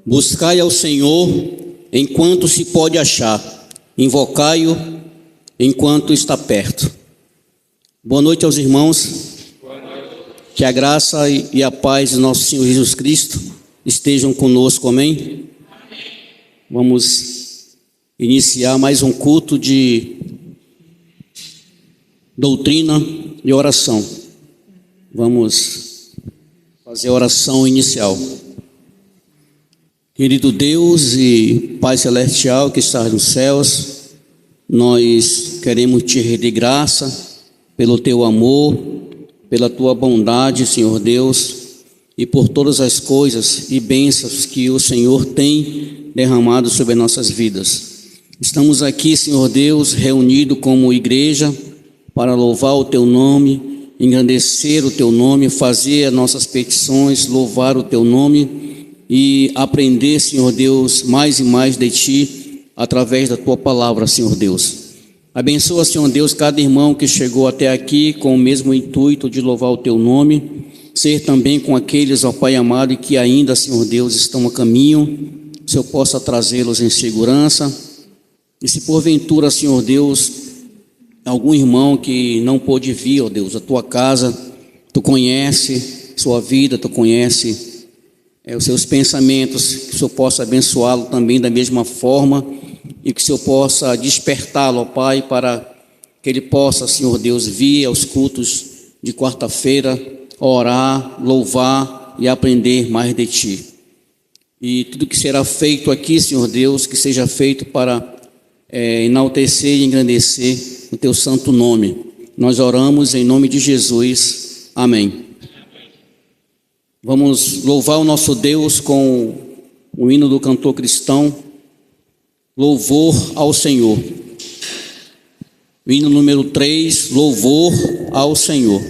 Buscai ao Senhor enquanto se pode achar, invocai-o enquanto está perto. Boa noite aos irmãos. Boa noite. Que a graça e a paz de nosso Senhor Jesus Cristo estejam conosco, amém? Vamos iniciar mais um culto de doutrina e oração. Vamos fazer a oração inicial. Querido Deus e Pai Celestial que estás nos céus, nós queremos te render graça pelo teu amor, pela tua bondade, Senhor Deus, e por todas as coisas e bênçãos que o Senhor tem derramado sobre nossas vidas. Estamos aqui, Senhor Deus, reunidos como igreja para louvar o teu nome, engrandecer o teu nome, fazer as nossas petições, louvar o teu nome e aprender, Senhor Deus, mais e mais de Ti, através da Tua palavra, Senhor Deus. Abençoa, Senhor Deus, cada irmão que chegou até aqui com o mesmo intuito de louvar o Teu nome, ser também com aqueles, ó Pai amado, que ainda, Senhor Deus, estão a caminho, que o Senhor possa trazê-los em segurança. E se porventura, Senhor Deus, algum irmão que não pôde vir, ó Deus, à Tua casa, Tu conhece sua vida, Tu conhece os seus pensamentos, que o Senhor possa abençoá-lo também da mesma forma e que o Senhor possa despertá-lo, ó Pai, para que ele possa, Senhor Deus, vir aos cultos de quarta-feira, orar, louvar e aprender mais de Ti. E tudo que será feito aqui, Senhor Deus, que seja feito para enaltecer e engrandecer o Teu santo nome. Nós oramos em nome de Jesus. Amém. Vamos louvar o nosso Deus com o hino do cantor cristão, Louvor ao Senhor. O hino número 3, Louvor ao Senhor.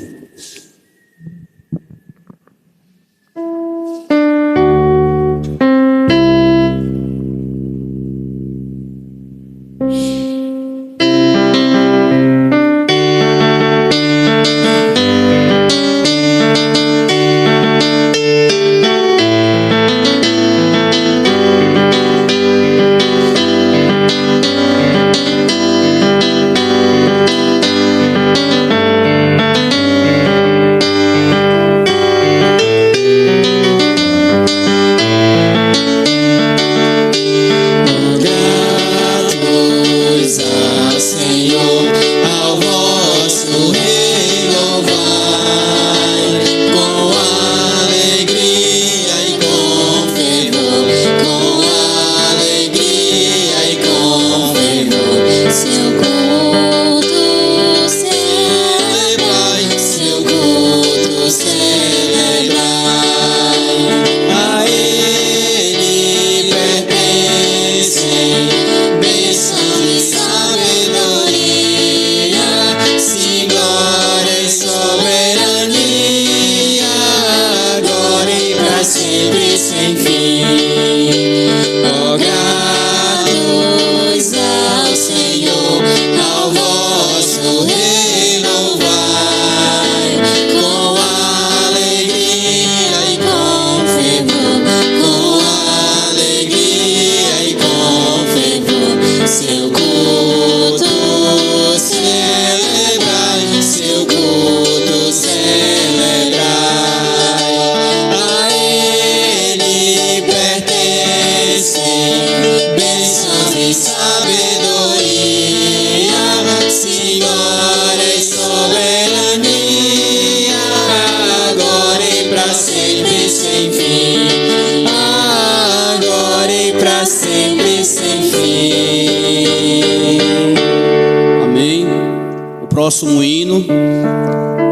Próximo hino,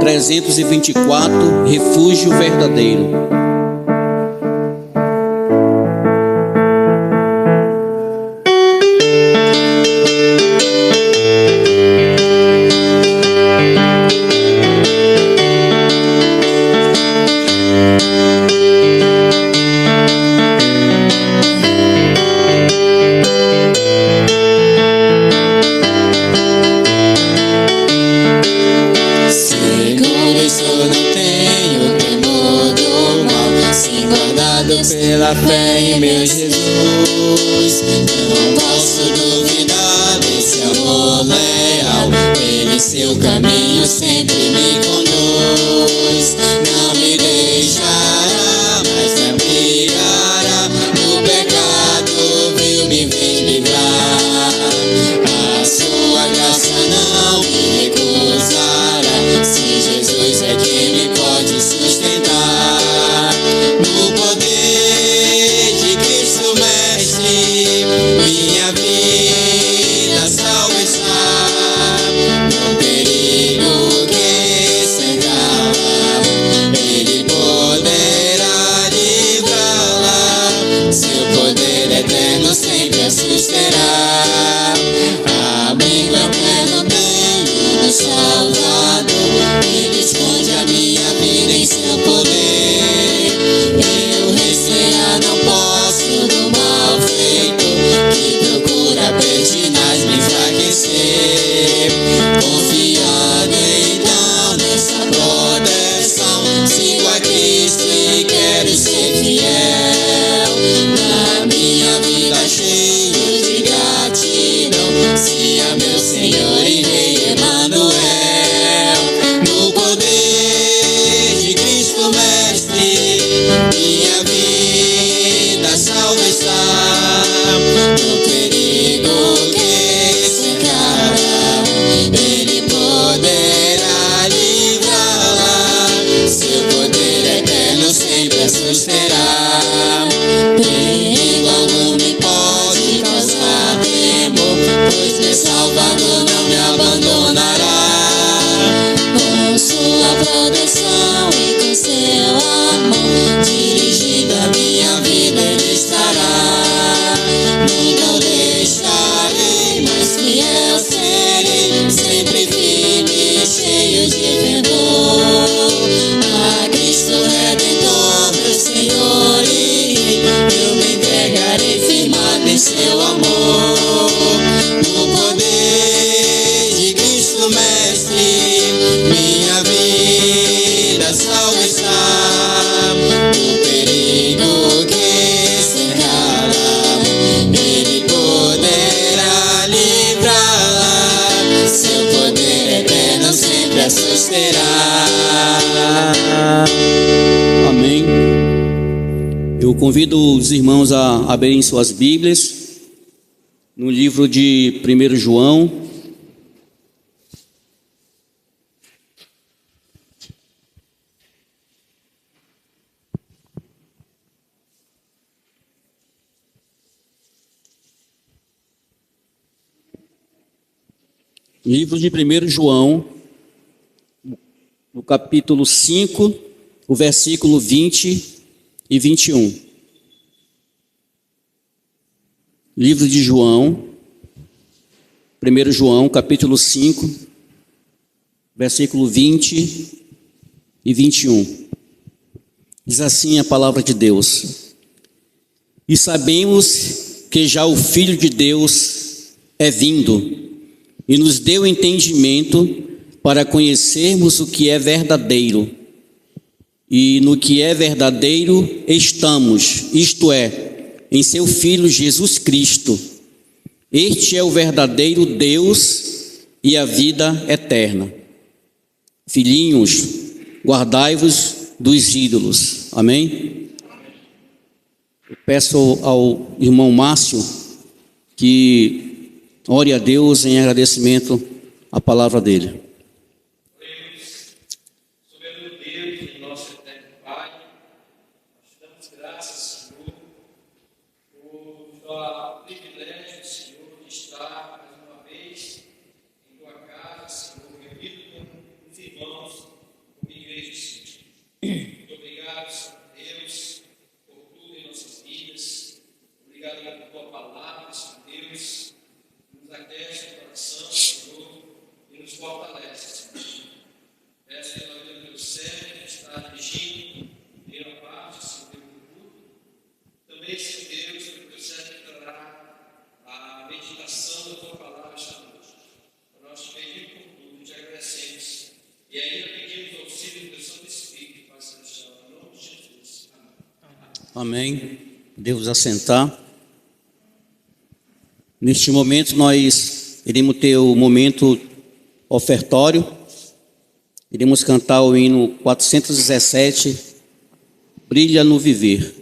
324, Refúgio Verdadeiro. Seguro, isso não tenho temor do mal. fé em meu Jesus. Não posso duvidar desse amor leal. Ele seu caminho sempre me conduz. Não me deixará, mas me abrigará. Do pecado vil me vem livrar. A sua graça não me recusará. Se Jesus é quem me pode sustentar. No poder de Cristo Mestre, minha vida salva está. No perigo que cercá-la, Ele poderá livrá-la. Seu poder eterno sempre a susterá. Amigo é pleno, tenho no Salvador. Ele esconde a minha vida em seu poder. Eu recear não posso do mal feito, que procura pertinaz me enfraquecer. Confiando então nessa proteção, sigo a Cristo e quero ser fiel. Na minha vida cheio de gratidão, se a meu Senhor e Rei Emanuel. No poder de Cristo Mestre, minha vida salva está. No perigo que cercará, Ele poderá livrá-la. Seu poder eterno sempre a susterá. Perigo algum me pode causar temor, pois meu Salvador não me abandonará. Com sua proteção e com seu amor, dirigindo a minha vida Ele estará. Nunca o deixarei, mas fiel serei, sempre firme, cheio de pendor. A Cristo Redentor, meu Senhor e Rei, eu me entregarei firmado em seu amor. No poder de Cristo Mestre, minha vida salva está. No perigo que cercá-la, Ele poderá livrá-la. Seu poder eterno sempre a susterá. Amém. Eu convido os irmãos a abrirem suas Bíblias no livro de 1 João. Livro de 1 João, no capítulo 5, o versículo 20 e 21. Livro de João, 1 João, capítulo 5, versículo 20 e 21. Diz assim a palavra de Deus: E sabemos que já o Filho de Deus é vindo, e nos deu entendimento para conhecermos o que é verdadeiro. E no que é verdadeiro estamos, isto é, em seu Filho Jesus Cristo. Este é o verdadeiro Deus e a vida eterna. Filhinhos, guardai-vos dos ídolos. Amém? Eu peço ao irmão Márcio que ore a Deus em agradecimento à palavra dele. Soberano Deus e nosso eterno Pai, nós damos graças, Senhor, por dar o privilégio, Senhor, de estar mais uma vez em tua casa, Senhor, reunido com os irmãos, como igreja, Senhor. Muito obrigado, Senhor Deus, por tudo em nossas vidas. Obrigado por tua palavra, Senhor Deus. Nos aquece o coração, Senhor, e nos fortalece, Senhor. Peço pela vida do teu servo que está dirigindo pela parte, Senhor, do culto. Também, Senhor Deus, que o teu servo trará a meditação da tua palavra esta noite. Nós te pedimos por tudo, te agradecemos. E ainda pedimos o auxílio do teu Santo Espírito, Pai Celestial, em nome de Jesus. Amém. Amém. Deus assentar. Neste momento nós iremos ter o momento ofertório. Iremos cantar o hino 417, Brilha no Viver.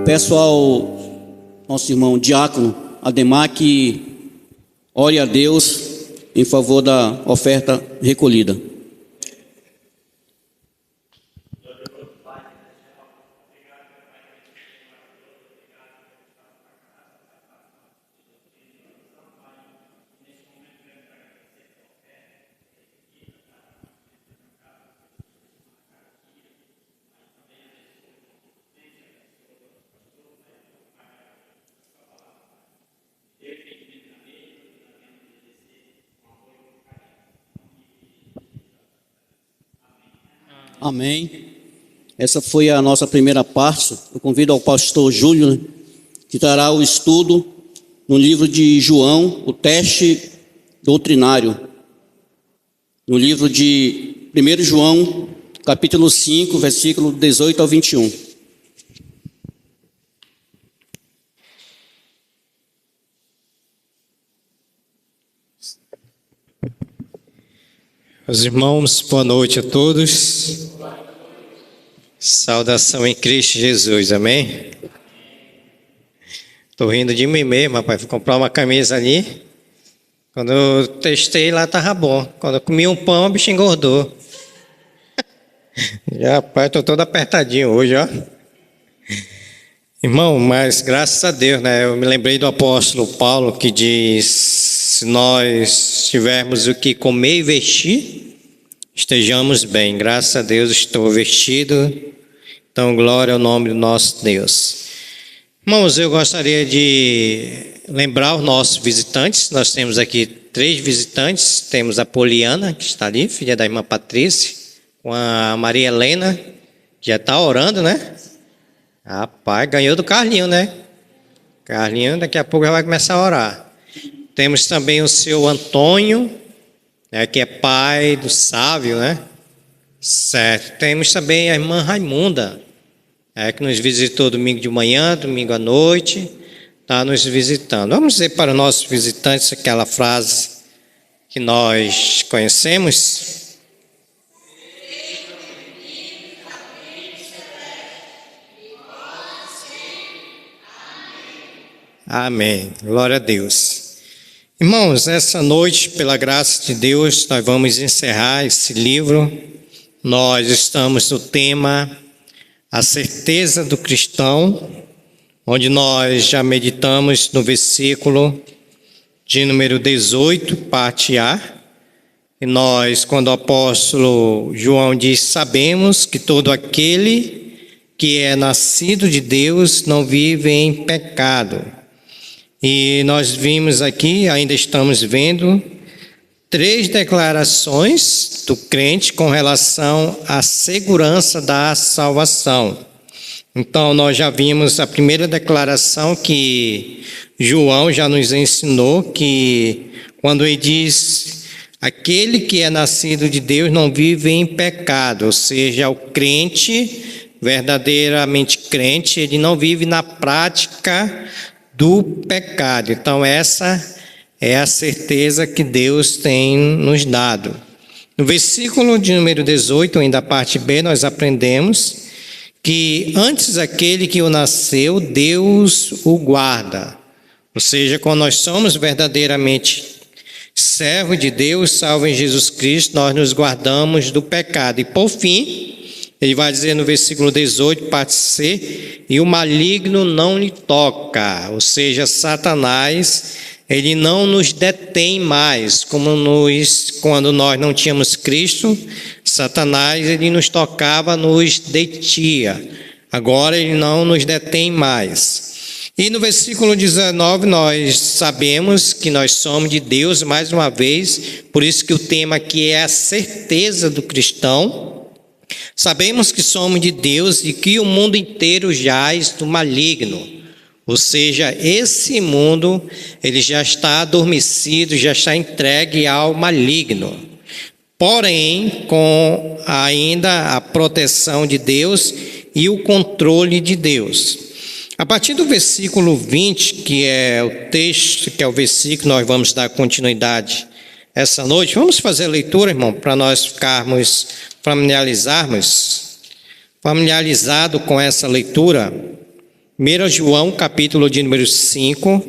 Peço ao nosso irmão diácono Ademar que ore a Deus em favor da oferta recolhida. Amém. Essa foi a nossa primeira parte. Eu convido ao pastor Júlio, né, que trará o estudo no livro de João, o teste doutrinário. No livro de 1 João, capítulo 5, versículo 18 ao 21. Meus irmãos, boa noite a todos. Saudação em Cristo Jesus, amém? Estou rindo de mim mesmo, rapaz. Fui comprar uma camisa ali. Quando eu testei lá, estava bom. Quando eu comi um pão, o bicho engordou. Já, rapaz, estou todo apertadinho hoje, ó. Irmão, mas graças a Deus, né? Eu me lembrei do apóstolo Paulo que diz: se nós tivermos o que comer e vestir, estejamos bem. Graças a Deus estou vestido. Então, glória ao nome do nosso Deus. Irmãos, eu gostaria de lembrar os nossos visitantes. Nós temos aqui 3 visitantes. Temos a Poliana, que está ali, filha da irmã Patrícia, com a Maria Helena, que já está orando, né? Rapaz, ganhou do Carlinho, né? Carlinho daqui a pouco já vai começar a orar. Temos também o seu Antônio, né, que é pai do Sávio, né? Certo. Temos também a irmã Raimunda, que nos visitou domingo de manhã, domingo à noite, está nos visitando. Vamos dizer para os nossos visitantes aquela frase que nós conhecemos. Amém. Glória a Deus. Irmãos, essa noite, pela graça de Deus, nós vamos encerrar esse livro. Nós estamos no tema A Certeza do Cristão, onde nós já meditamos no versículo de número 18, parte A. E nós, quando o apóstolo João diz, sabemos que todo aquele que é nascido de Deus não vive em pecado. E nós vimos aqui, ainda estamos vendo, 3 declarações do crente com relação à segurança da salvação. Então, nós já vimos a primeira declaração que João já nos ensinou, que quando ele diz, aquele que é nascido de Deus não vive em pecado, ou seja, o crente, verdadeiramente crente, ele não vive na prática do pecado. Então essa é a certeza que Deus tem nos dado. No versículo de número 18, ainda a parte B, nós aprendemos que antes aquele que o nasceu, Deus o guarda. Ou seja, quando nós somos verdadeiramente servos de Deus, salvo em Jesus Cristo, nós nos guardamos do pecado. E por fim, ele vai dizer no versículo 18, parte C, e o maligno não lhe toca, ou seja, Satanás, ele não nos detém mais, quando nós não tínhamos Cristo, Satanás, ele nos tocava, nos detinha, agora ele não nos detém mais. E no versículo 19, nós sabemos que nós somos de Deus, mais uma vez, por isso que o tema aqui é a certeza do cristão. Sabemos que somos de Deus e que o mundo inteiro jaz do maligno. Ou seja, esse mundo, ele já está adormecido, já está entregue ao maligno. Porém, com ainda a proteção de Deus e o controle de Deus. A partir do versículo 20, que é o texto, que é o versículo que nós vamos dar continuidade essa noite, vamos fazer a leitura, irmão, para nós ficarmos familiarizado com essa leitura. 1 João, capítulo de número 5,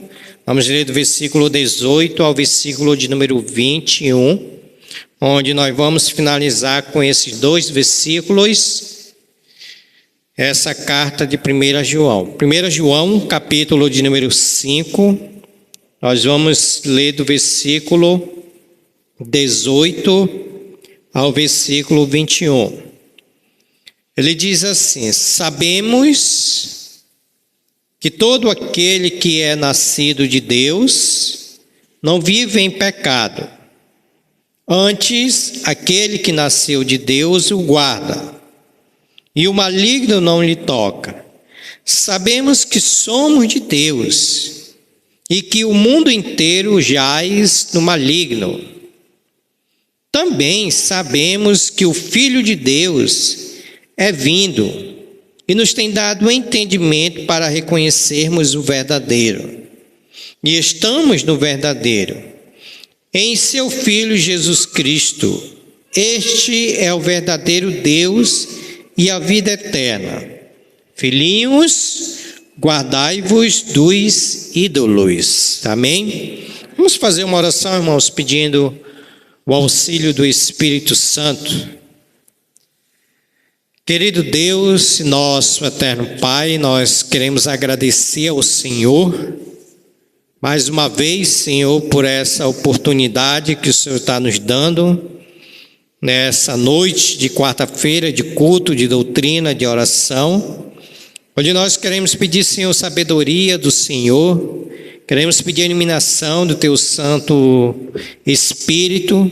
vamos ler do versículo 18 ao versículo de número 21, onde nós vamos finalizar com esses 2 versículos, essa carta de 1 João. 1 João, capítulo de número 5, nós vamos ler do versículo 18 ao versículo 21. Ele diz assim: sabemos que todo aquele que é nascido de Deus não vive em pecado. Antes, aquele que nasceu de Deus o guarda, e o maligno não lhe toca. Sabemos que somos de Deus, e que o mundo inteiro jaz no maligno. Também sabemos que o Filho de Deus é vindo e nos tem dado entendimento para reconhecermos o verdadeiro. E estamos no verdadeiro, em seu Filho Jesus Cristo. Este é o verdadeiro Deus e a vida eterna. Filhinhos, guardai-vos dos ídolos. Amém? Vamos fazer uma oração, irmãos, pedindo o auxílio do Espírito Santo. Querido Deus, nosso eterno Pai, nós queremos agradecer ao Senhor, mais uma vez, Senhor, por essa oportunidade que o Senhor está nos dando, nessa noite de quarta-feira, de culto, de doutrina, de oração, onde nós queremos pedir, Senhor, sabedoria do Senhor, queremos pedir a iluminação do Teu Santo Espírito,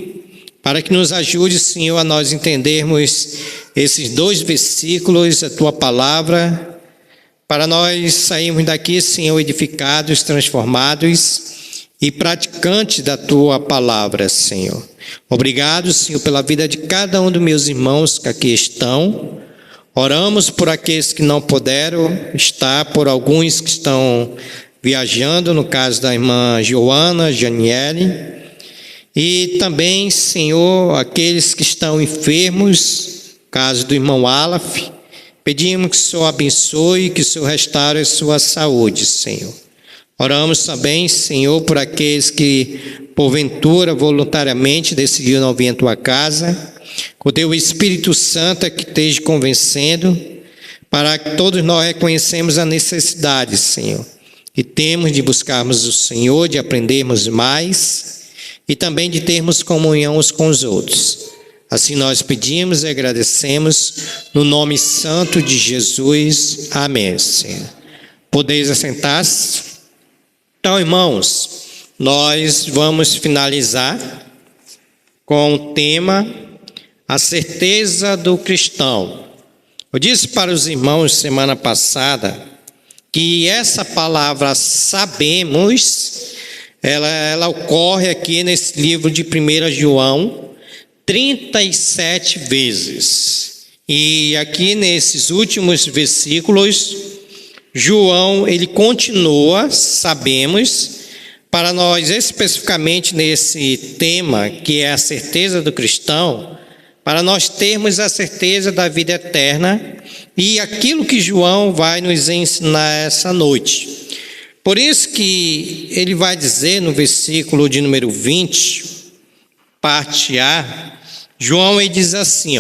para que nos ajude, Senhor, a nós entendermos esses 2 versículos, a Tua palavra, para nós sairmos daqui, Senhor, edificados, transformados e praticantes da Tua palavra, Senhor. Obrigado, Senhor, pela vida de cada um dos meus irmãos que aqui estão. Oramos por aqueles que não puderam estar, por alguns que estão viajando, no caso da irmã Joana, Janiele, e também, Senhor, aqueles que estão enfermos, caso do irmão Alaf, pedimos que o Senhor abençoe, que o Senhor restaure a sua saúde, Senhor. Oramos também, Senhor, por aqueles que, porventura, voluntariamente decidiram não vir à tua casa. Que o teu Espírito Santo é que esteja convencendo, para que todos nós reconhecemos a necessidade, Senhor, e temos de buscarmos o Senhor, de aprendermos mais e também de termos comunhão uns com os outros. Assim nós pedimos e agradecemos no nome santo de Jesus. Amém, Senhor. Podeis assentar-se? Então, irmãos, nós vamos finalizar com o tema A Certeza do Cristão. Eu disse para os irmãos semana passada que essa palavra sabemos, ela ocorre aqui nesse livro de 1 João 37 vezes. E aqui nesses últimos versículos, João, ele continua, sabemos, para nós especificamente nesse tema, que é a certeza do cristão, para nós termos a certeza da vida eterna e aquilo que João vai nos ensinar essa noite. Por isso que ele vai dizer no versículo de número 20, parte A, João ele diz assim,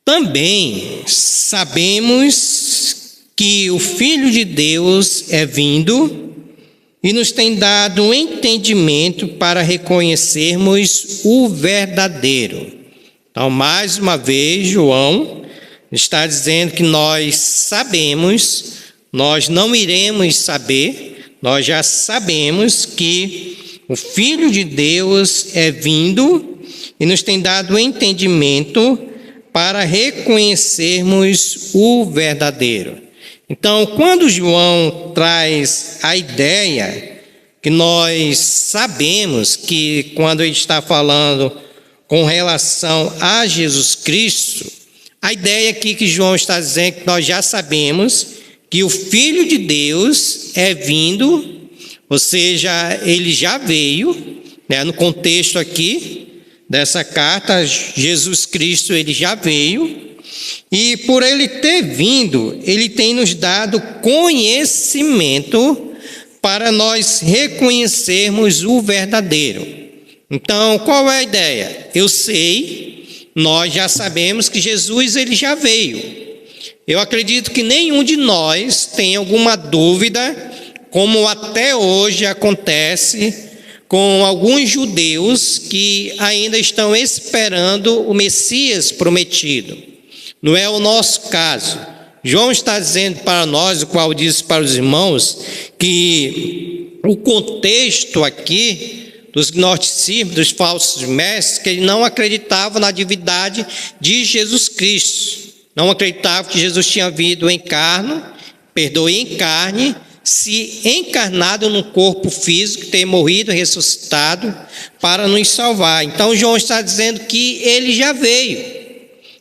também sabemos que o Filho de Deus é vindo e nos tem dado um entendimento para reconhecermos o verdadeiro. Então, mais uma vez, João está dizendo que nós sabemos, nós não iremos saber, nós já sabemos que o Filho de Deus é vindo e nos tem dado o entendimento para reconhecermos o verdadeiro. Então, quando João traz a ideia que nós sabemos que quando ele está falando com relação a Jesus Cristo, a ideia aqui que João está dizendo que nós já sabemos que o Filho de Deus é vindo, ou seja, ele já veio, né, no contexto aqui dessa carta, Jesus Cristo ele já veio, e por ele ter vindo, ele tem nos dado conhecimento para nós reconhecermos o verdadeiro. Então, qual é a ideia? Eu sei, nós já sabemos que Jesus ele já veio. Eu acredito que nenhum de nós tem alguma dúvida, como até hoje acontece com alguns judeus que ainda estão esperando o Messias prometido. Não é o nosso caso. João está dizendo para nós, o qual diz para os irmãos, que o contexto aqui dos gnosticismos, dos falsos mestres, que eles não acreditavam na divindade de Jesus Cristo. Não acreditavam que Jesus tinha vindo em carne, em carne, se encarnado num corpo físico, ter morrido e ressuscitado para nos salvar. Então João está dizendo que ele já veio.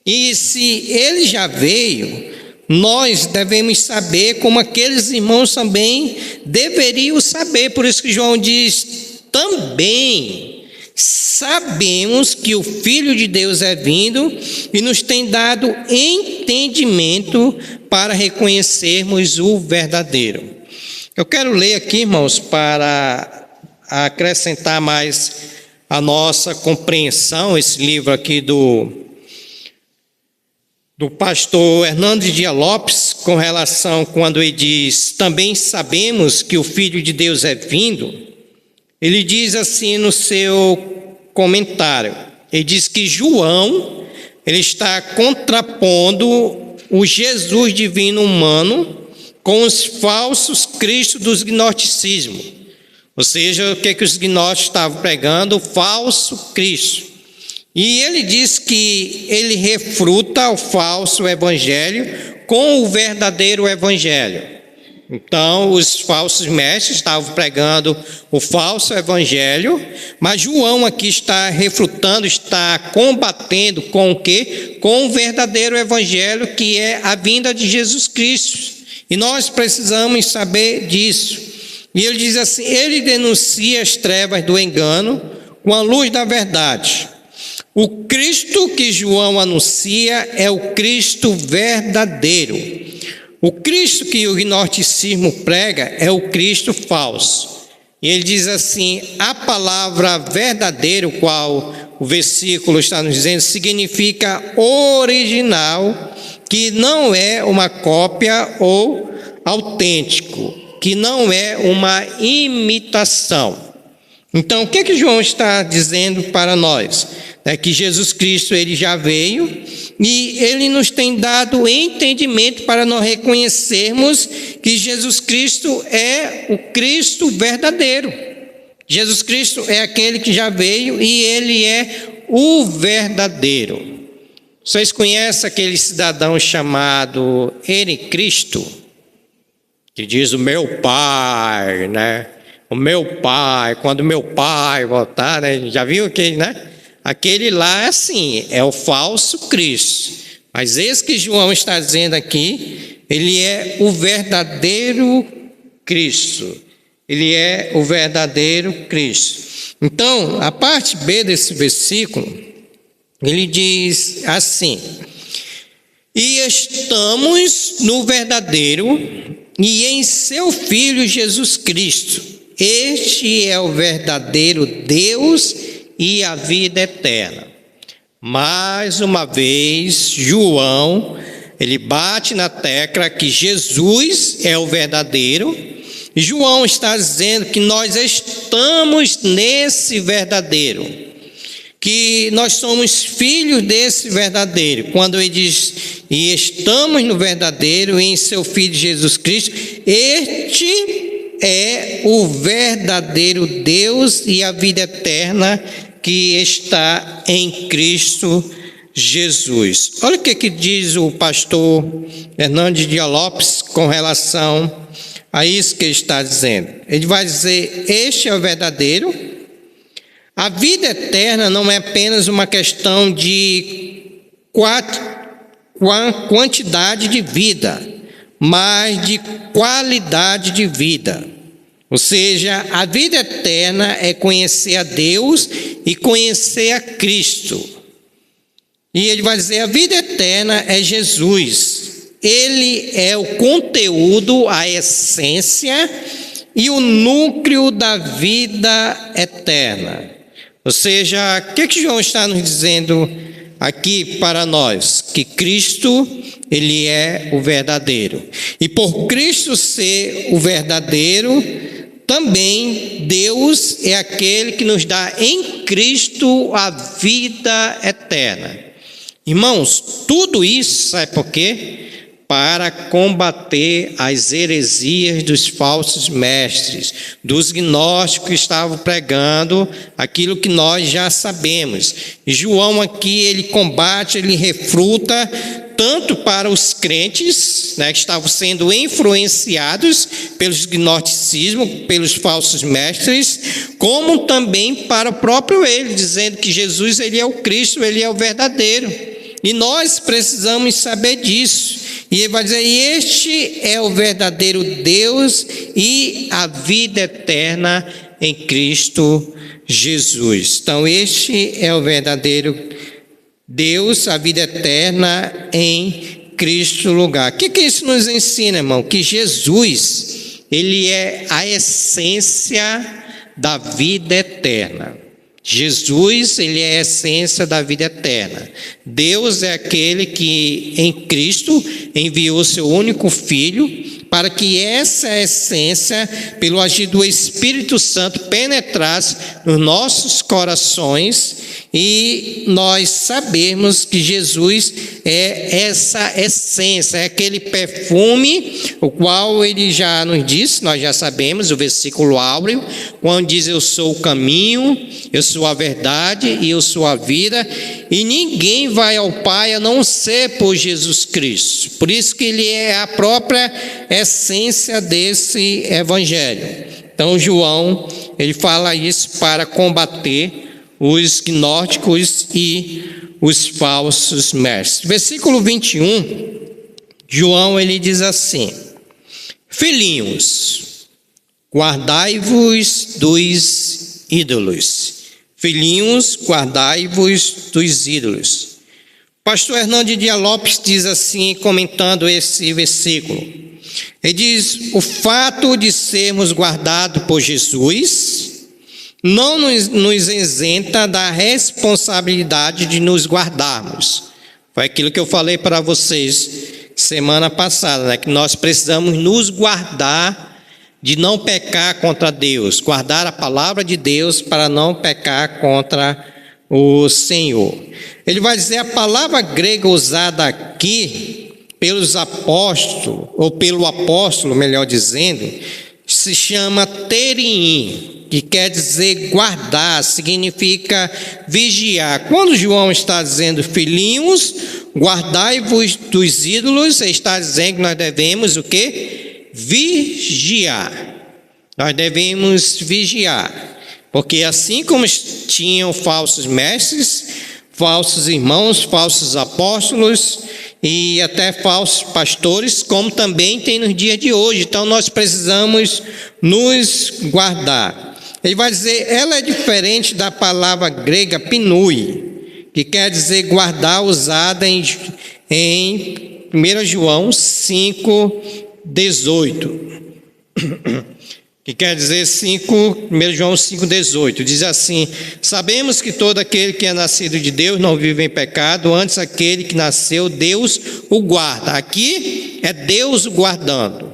E se ele já veio, nós devemos saber como aqueles irmãos também deveriam saber. Por isso que João diz, também sabemos que o Filho de Deus é vindo e nos tem dado entendimento para reconhecermos o verdadeiro. Eu quero ler aqui, irmãos, para acrescentar mais a nossa compreensão, esse livro aqui do pastor Hernandes Dias Lopes, com relação quando ele diz, também sabemos que o Filho de Deus é vindo. Ele diz assim no seu comentário, ele diz que João, ele está contrapondo o Jesus divino humano com os falsos cristos dos gnosticismos. Ou seja, o que os gnósticos estavam pregando? O falso Cristo. E ele diz que ele refuta o falso evangelho com o verdadeiro evangelho. Então, os falsos mestres estavam pregando o falso evangelho, mas João aqui está refutando, está combatendo com o quê? Com o verdadeiro evangelho, que é a vinda de Jesus Cristo. E nós precisamos saber disso. E ele diz assim, ele denuncia as trevas do engano com a luz da verdade. O Cristo que João anuncia é o Cristo verdadeiro. O Cristo que o gnosticismo prega é o Cristo falso. E ele diz assim: a palavra verdadeiro, qual o versículo está nos dizendo, significa original, que não é uma cópia ou autêntico, que não é uma imitação. Então, o que é que João está dizendo para nós? É que Jesus Cristo, ele já veio e ele nos tem dado entendimento para nós reconhecermos que Jesus Cristo é o Cristo verdadeiro. Jesus Cristo é aquele que já veio e ele é o verdadeiro. Vocês conhecem aquele cidadão chamado Henrique Cristo? Que diz o meu pai, né? O meu pai, quando meu pai voltar, né? Já viu aquele, né? Aquele lá é assim, é o falso Cristo. Mas esse que João está dizendo aqui, ele é o verdadeiro Cristo. Ele é o verdadeiro Cristo. Então, a parte B desse versículo, ele diz assim: e estamos no verdadeiro e em seu Filho Jesus Cristo. Este é o verdadeiro Deus e a vida eterna. Mais uma vez, João, ele bate na tecla que Jesus é o verdadeiro. João está dizendo que nós estamos nesse verdadeiro, que nós somos filhos desse verdadeiro. Quando ele diz, e estamos no verdadeiro e em seu Filho Jesus Cristo, este é o verdadeiro Deus e a vida eterna que está em Cristo Jesus. Olha o que diz o pastor Hernandes Dias Lopes com relação a isso que ele está dizendo. Ele vai dizer: este é o verdadeiro. A vida eterna não é apenas uma questão de quantidade de vida, mas de qualidade de vida. Ou seja, a vida eterna é conhecer a Deus e conhecer a Cristo. E ele vai dizer: a vida eterna é Jesus. Ele é o conteúdo, a essência e o núcleo da vida eterna. Ou seja, o que João está nos dizendo aqui para nós? Que Cristo, ele é o verdadeiro. E por Cristo ser o verdadeiro, também Deus é aquele que nos dá em Cristo a vida eterna. Irmãos, tudo isso, sabe por quê? Para combater as heresias dos falsos mestres, dos gnósticos que estavam pregando aquilo que nós já sabemos. E João aqui, ele combate, ele refuta, tanto para os crentes, né, que estavam sendo influenciados pelos gnosticismos, pelos falsos mestres, como também para o próprio ele, dizendo que Jesus, ele é o Cristo, ele é o verdadeiro. E nós precisamos saber disso. E ele vai dizer: este é o verdadeiro Deus e a vida eterna em Cristo Jesus. Então, este é o verdadeiro Deus, a vida eterna em Cristo lugar. O que isso nos ensina, irmão? Que Jesus, ele é a essência da vida eterna. Jesus, ele é a essência da vida eterna. Deus é aquele que em Cristo enviou seu único Filho para que essa essência, pelo agir do Espírito Santo, penetrasse nos nossos corações e nós sabemos que Jesus é essa essência, é aquele perfume, o qual ele já nos disse, nós já sabemos, o versículo áureo, quando diz: eu sou o caminho, eu sou a verdade e eu sou a vida, e ninguém vai ao Pai a não ser por Jesus Cristo. Por isso que ele é a própria essência desse evangelho. Então João, ele fala isso para combater os gnósticos e os falsos mestres. Versículo 21, João, ele diz assim: filhinhos, guardai-vos dos ídolos. Filhinhos, guardai-vos dos ídolos. Pastor Hernandes Dias Lopes diz assim, comentando esse versículo. Ele diz: o fato de sermos guardados por Jesus não nos isenta da responsabilidade de nos guardarmos. Foi aquilo que eu falei para vocês semana passada, né? Que nós precisamos nos guardar de não pecar contra Deus, guardar a palavra de Deus para não pecar contra o Senhor. Ele vai dizer, a palavra grega usada aqui pelos apóstolos, ou pelo apóstolo, melhor dizendo, se chama terein, que quer dizer guardar, significa vigiar. Quando João está dizendo, filhinhos, guardai-vos dos ídolos, ele está dizendo que nós devemos o quê? Vigiar. Nós devemos vigiar. Porque assim como tinham falsos mestres, falsos irmãos, falsos apóstolos e até falsos pastores, como também tem nos dias de hoje. Então nós precisamos nos guardar. Ele vai dizer, ela é diferente da palavra grega pinui, que quer dizer guardar, usada em 1 João 5,18. Que quer dizer 1 João 5,18, diz assim, sabemos que todo aquele que é nascido de Deus não vive em pecado, antes aquele que nasceu, Deus o guarda. Aqui é Deus o guardando.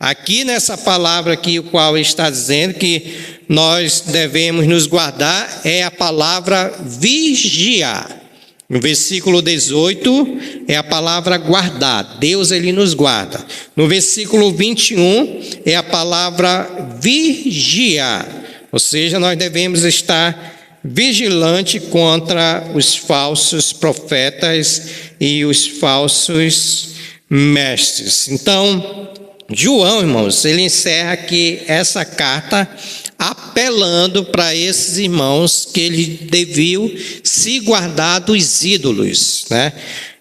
Aqui nessa palavra aqui, o qual está dizendo que nós devemos nos guardar, é a palavra vigiar. No versículo 18 é a palavra guardar, Deus ele nos guarda. No versículo 21 é a palavra vigiar, ou seja, nós devemos estar vigilante contra os falsos profetas e os falsos mestres. Então, João, irmãos, ele encerra aqui essa carta apelando para esses irmãos que eles deviam se guardar dos ídolos, né?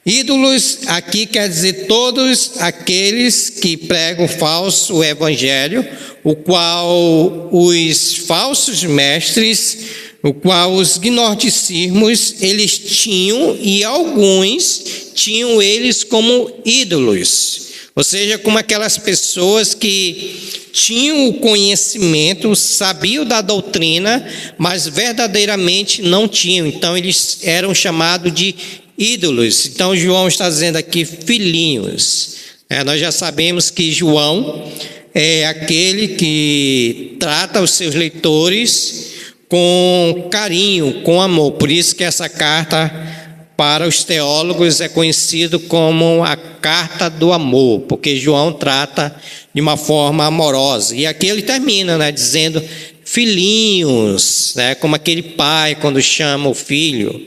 Ídolos aqui quer dizer todos aqueles que pregam falso evangelho, o qual os falsos mestres, o qual os gnosticismos eles tinham, e alguns tinham eles como ídolos. Ou seja, como aquelas pessoas que tinham o conhecimento, sabiam da doutrina, mas verdadeiramente não tinham. Então, eles eram chamados de ídolos. Então, João está dizendo aqui, filhinhos. Nós já sabemos que João é aquele que trata os seus leitores com carinho, com amor. Por isso que essa carta, para os teólogos, é conhecido como a carta do amor, porque João trata de uma forma amorosa. E aqui ele termina, né, dizendo filhinhos, né, como aquele pai quando chama o filho,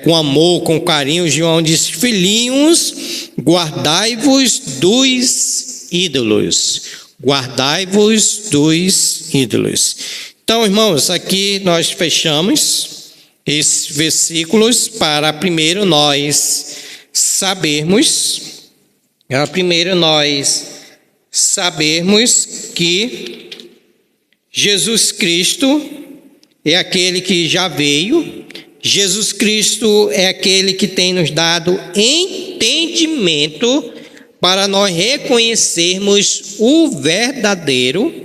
com amor, com carinho. João diz, filhinhos, guardai-vos dos ídolos. Guardai-vos dos ídolos. Então, irmãos, aqui nós fechamos esses versículos para primeiro nós sabermos que Jesus Cristo é aquele que já veio, Jesus Cristo é aquele que tem nos dado entendimento para nós reconhecermos o verdadeiro.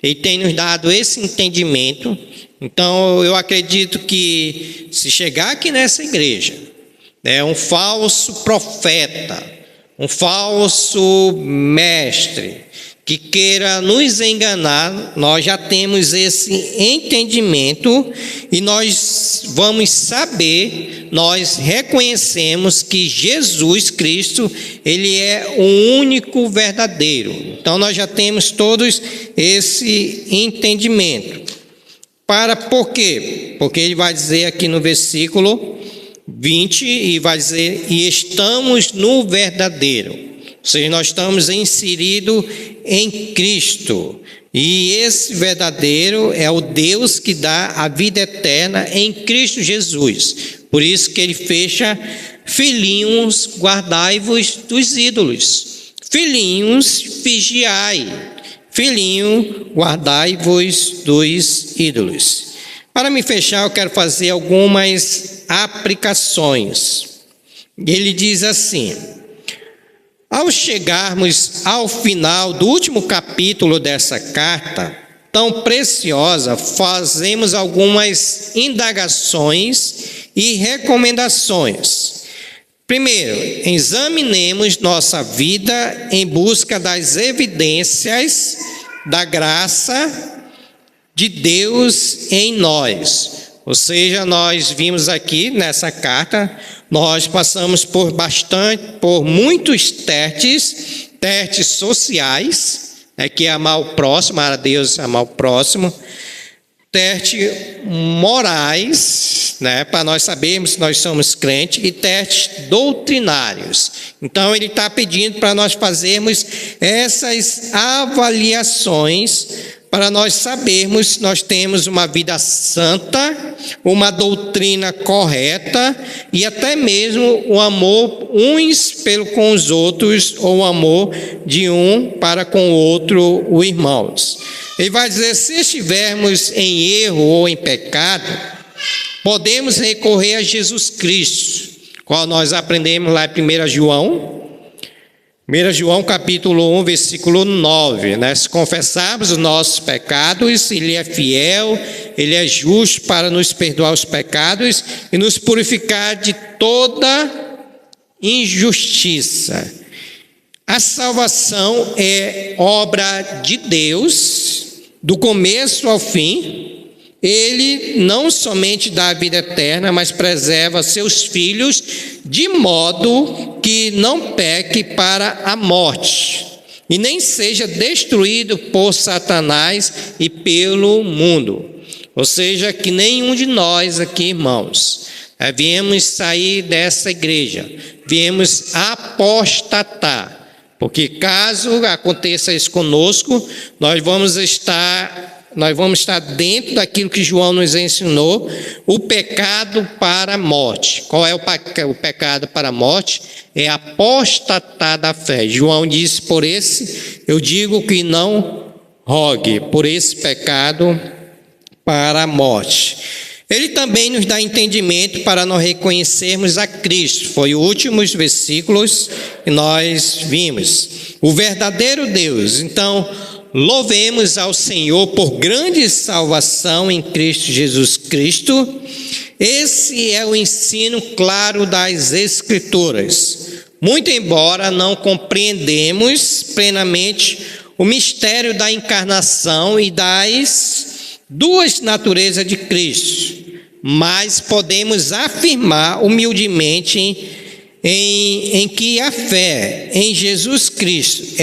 Ele tem nos dado esse entendimento. Então, eu acredito que se chegar aqui nessa igreja, um falso profeta, um falso mestre, que queira nos enganar, nós já temos esse entendimento e nós vamos saber, nós reconhecemos que Jesus Cristo, ele é o único verdadeiro. Então, nós já temos todos esse entendimento. Por quê? Porque ele vai dizer aqui no versículo 20, e vai dizer, e estamos no verdadeiro. Ou seja, nós estamos inseridos em Cristo. E esse verdadeiro é o Deus que dá a vida eterna em Cristo Jesus. Por isso que ele fecha, filhinhos, guardai-vos dos ídolos. Filhinhos, vigiai. Filhinho, guardai-vos dos ídolos. Para me fechar, eu quero fazer algumas aplicações. Ele diz assim: ao chegarmos ao final do último capítulo dessa carta tão preciosa, fazemos algumas indagações e recomendações. Primeiro, examinemos nossa vida em busca das evidências da graça de Deus em nós. Ou seja, nós vimos aqui nessa carta, nós passamos por muitos testes sociais, que é amar o próximo, amar a Deus, amar o próximo, testes morais, para nós sabermos se nós somos crentes, e testes doutrinários. Então ele está pedindo para nós fazermos essas avaliações para nós sabermos se nós temos uma vida santa, uma doutrina correta e até mesmo o amor uns com os outros, ou o amor de um para com o outro, os irmãos. Ele vai dizer: se estivermos em erro ou em pecado, podemos recorrer a Jesus Cristo, qual nós aprendemos lá em 1 João capítulo 1, versículo 9, Se confessarmos os nossos pecados, Ele é fiel, Ele é justo para nos perdoar os pecados e nos purificar de toda injustiça. A salvação é obra de Deus, do começo ao fim. Ele não somente dá a vida eterna, mas preserva seus filhos de modo que não peque para a morte e nem seja destruído por Satanás e pelo mundo. Ou seja, que nenhum de nós aqui, irmãos, viemos sair dessa igreja, viemos apostatar, porque caso aconteça isso conosco, nós vamos estar dentro daquilo que João nos ensinou, o pecado para a morte. Qual é o pecado para a morte? É apostatar da fé. João disse: por esse eu digo que não rogue, por esse pecado para a morte. Ele também nos dá entendimento para nós reconhecermos a Cristo. Foi os últimos versículos que nós vimos. O verdadeiro Deus. Então, louvemos ao Senhor por grande salvação em Cristo Jesus Cristo. Esse é o ensino claro das Escrituras. Muito embora não compreendemos plenamente o mistério da encarnação e das duas naturezas de Cristo, mas podemos afirmar humildemente em que a fé em Jesus Cristo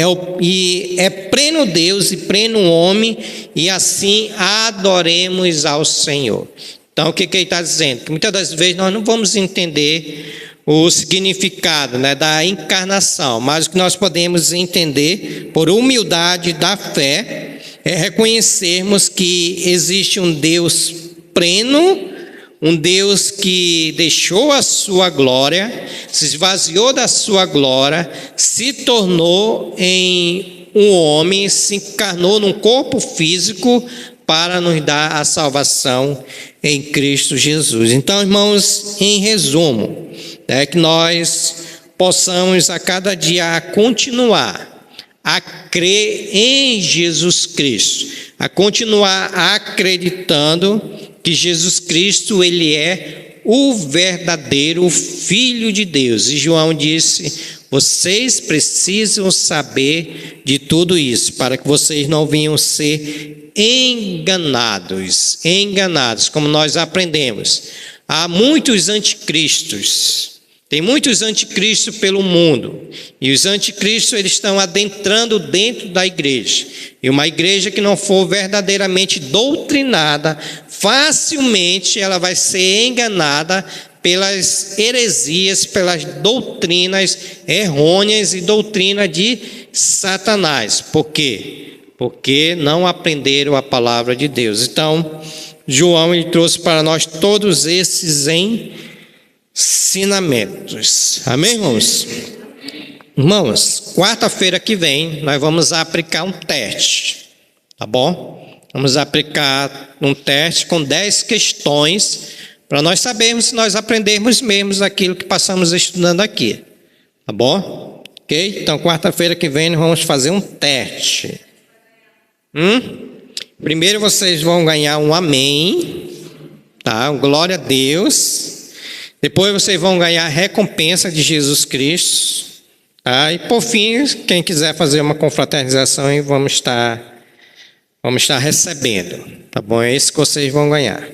é pleno Deus e pleno homem, e assim adoremos ao Senhor. Então, o que ele está dizendo? Que muitas das vezes nós não vamos entender o significado da encarnação, mas o que nós podemos entender por humildade da fé é reconhecermos que existe um Deus pleno, um Deus que deixou a sua glória, se esvaziou da sua glória, se tornou em um homem, se encarnou num corpo físico para nos dar a salvação em Cristo Jesus. Então, irmãos, em resumo, que nós possamos a cada dia continuar a crer em Jesus Cristo, a continuar acreditando que Jesus Cristo, Ele é o verdadeiro Filho de Deus. E João disse: vocês precisam saber de tudo isso, para que vocês não venham ser enganados, como nós aprendemos. Há muitos anticristos. Tem muitos anticristos pelo mundo, e os anticristos eles estão adentrando dentro da igreja, e uma igreja que não for verdadeiramente doutrinada, facilmente ela vai ser enganada pelas heresias, pelas doutrinas errôneas e doutrina de Satanás. Por quê? Porque não aprenderam a palavra de Deus. Então, João ele trouxe para nós todos esses ensinamentos. Amém, irmãos? Irmãos, quarta-feira que vem nós vamos aplicar um teste, tá bom? Vamos aplicar um teste com 10 questões para nós sabermos se nós aprendermos mesmo aquilo que passamos estudando aqui. Tá bom? Ok? Então, quarta-feira que vem, nós vamos fazer um teste. Primeiro vocês vão ganhar um amém. Tá? Glória a Deus. Depois vocês vão ganhar a recompensa de Jesus Cristo. Tá? E por fim, quem quiser fazer uma confraternização, vamos estar recebendo. Tá bom? É isso que vocês vão ganhar.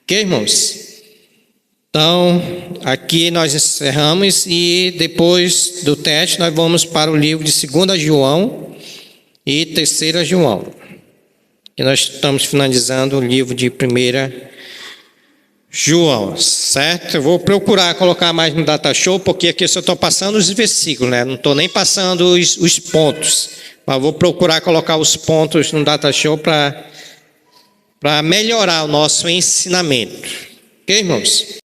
Ok, irmãos? Então, aqui nós encerramos e depois do teste nós vamos para o livro de 2 João e 3 João. E nós estamos finalizando o livro de 1 João, certo? Eu vou procurar colocar mais no data show, porque aqui eu só estou passando os versículos, né? Não estou nem passando os pontos. Mas vou procurar colocar os pontos no data show para melhorar o nosso ensinamento. Ok, irmãos?